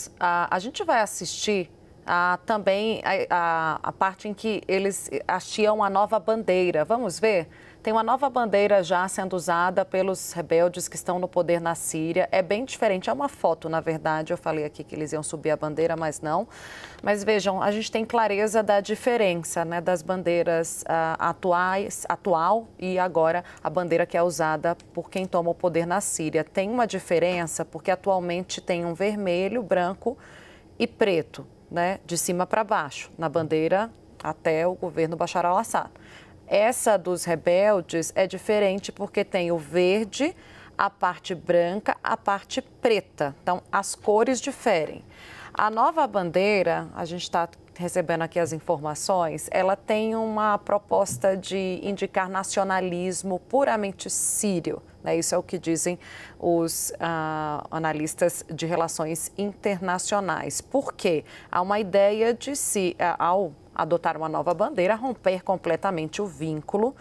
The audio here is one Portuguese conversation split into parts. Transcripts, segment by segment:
Carlos, a gente vai assistir também a parte em que eles hasteam a nova bandeira. Vamos ver? Tem uma nova bandeira já sendo usada pelos rebeldes que estão no poder na Síria. É bem diferente, é uma foto, na verdade. Eu falei aqui que eles iam subir a bandeira, mas não. Mas vejam, a gente tem clareza da diferença, né, das bandeiras atual e agora a bandeira que é usada por quem toma o poder na Síria. Tem uma diferença porque atualmente tem um vermelho, branco e preto, né, de cima para baixo, na bandeira até o governo Bashar al-Assad. Essa dos rebeldes é diferente porque tem o verde, a parte branca, a parte preta. Então, as cores diferem. A nova bandeira, a gente está recebendo aqui as informações, ela tem uma proposta de indicar nacionalismo puramente sírio. Né? Isso é o que dizem os analistas de relações internacionais. Por quê? Há uma ideia de ao adotar uma nova bandeira, romper completamente o vínculo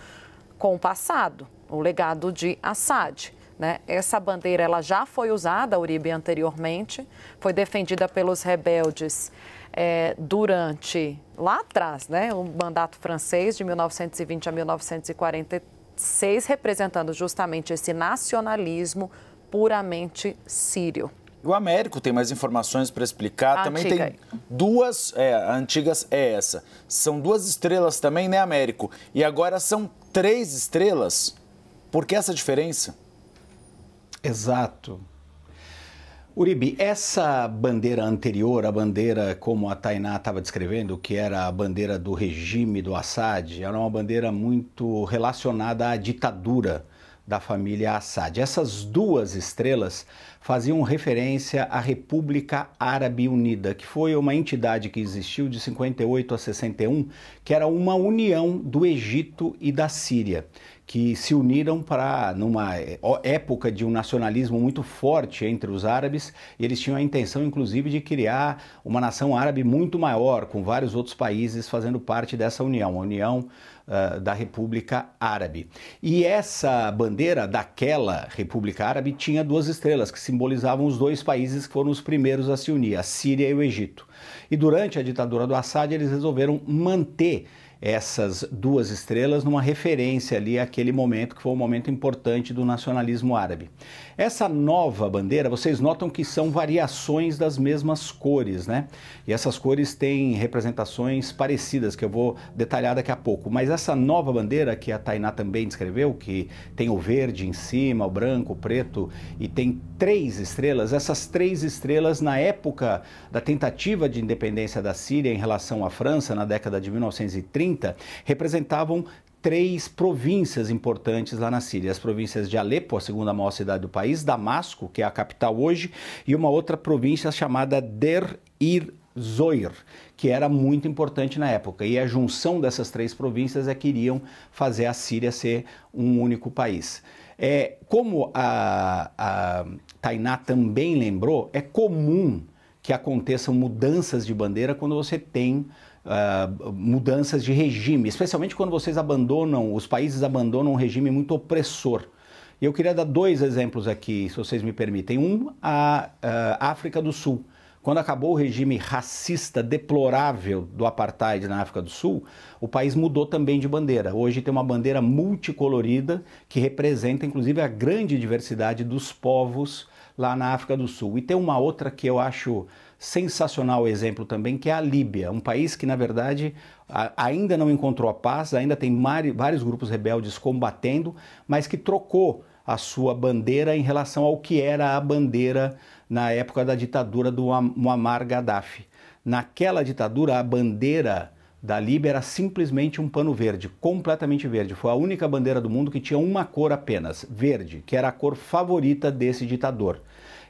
com o passado, o legado de Assad. Né? Essa bandeira ela já foi usada, Uribe, anteriormente, foi defendida pelos rebeldes durante, lá atrás, né, o mandato francês de 1920 a 1946, representando justamente esse nacionalismo puramente sírio. O Américo tem mais informações para explicar. Também tem duas, a antiga é essa. São duas estrelas também, né, Américo? E agora são 3 estrelas. Por que essa diferença? Exato. Uribe, essa bandeira anterior, a bandeira como a Tainá estava descrevendo, que era a bandeira do regime do Assad, era uma bandeira muito relacionada à ditadura da família Assad. Essas duas estrelas faziam referência à República Árabe Unida, que foi uma entidade que existiu de 58 a 61, que era uma união do Egito e da Síria, que se uniram para, numa época de um nacionalismo muito forte entre os árabes, e eles tinham a intenção, inclusive, de criar uma nação árabe muito maior, com vários outros países fazendo parte dessa união, a União da República Árabe. E essa bandeira daquela República Árabe tinha 2 estrelas, que simbolizavam os 2 países que foram os primeiros a se unir, a Síria e o Egito. E durante a ditadura do Assad, eles resolveram manter essas 2 estrelas numa referência ali àquele momento que foi um momento importante do nacionalismo árabe. Essa nova bandeira, vocês notam que são variações das mesmas cores, né? E essas cores têm representações parecidas, que eu vou detalhar daqui a pouco. Mas essa nova bandeira, que a Tainá também descreveu, que tem o verde em cima, o branco, o preto, e tem 3 estrelas, essas 3 estrelas, na época da tentativa de independência da Síria em relação à França, na década de 1930, representavam 3 províncias importantes lá na Síria. As províncias de Alepo, a segunda maior cidade do país, Damasco, que é a capital hoje, e uma outra província chamada Der Ir-Zoir, que era muito importante na época. E a junção dessas 3 províncias é que iriam fazer a Síria ser um único país. Como a Tainá também lembrou, é comum que aconteçam mudanças de bandeira quando você tem mudanças de regime, especialmente quando os países abandonam um regime muito opressor. E eu queria dar 2 exemplos aqui, se vocês me permitem. A África do Sul. Quando acabou o regime racista deplorável do apartheid na África do Sul, o país mudou também de bandeira. Hoje tem uma bandeira multicolorida que representa, inclusive, a grande diversidade dos povos lá na África do Sul. E tem uma outra que eu acho sensacional exemplo também, que é a Líbia, um país que, na verdade, ainda não encontrou a paz, ainda tem vários grupos rebeldes combatendo, mas que trocou a sua bandeira em relação ao que era a bandeira na época da ditadura do Muammar Gaddafi. Naquela ditadura, a bandeira da Líbia era simplesmente um pano verde, completamente verde. Foi a única bandeira do mundo que tinha uma cor apenas, verde, que era a cor favorita desse ditador.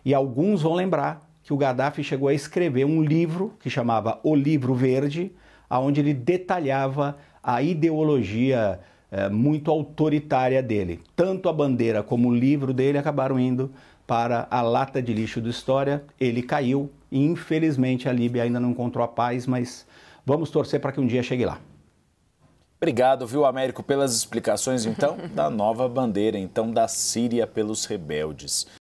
E alguns vão lembrar que o Gaddafi chegou a escrever um livro que chamava O Livro Verde, onde ele detalhava a ideologia muito autoritária dele. Tanto a bandeira como o livro dele acabaram indo para a lata de lixo da história. Ele caiu e, infelizmente, a Líbia ainda não encontrou a paz, mas vamos torcer para que um dia chegue lá. Obrigado, viu, Américo, pelas explicações, então, da nova bandeira, então, da Síria pelos rebeldes.